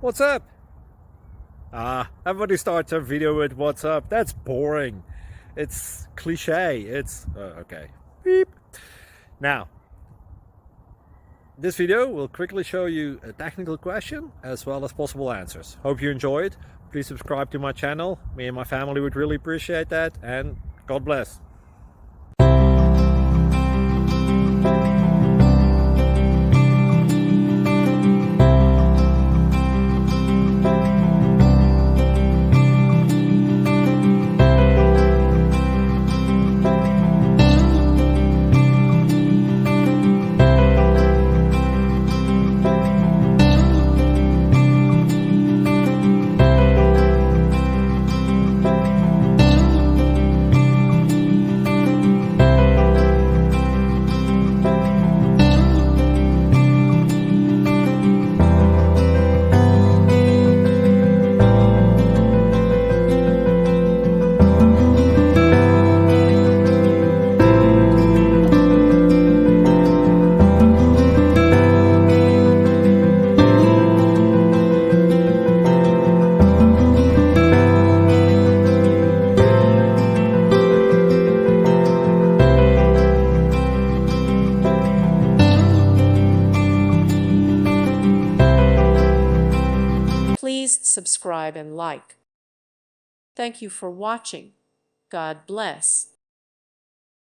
What's up? Everybody starts a video with what's up. That's boring. It's cliche. It's okay. Beep. Now, this video will quickly show you a technical question as well as possible answers. Hope you enjoyed. Please subscribe to my channel. Me and my family would really appreciate that, and God bless. Please subscribe and like. Thank you for watching. God bless.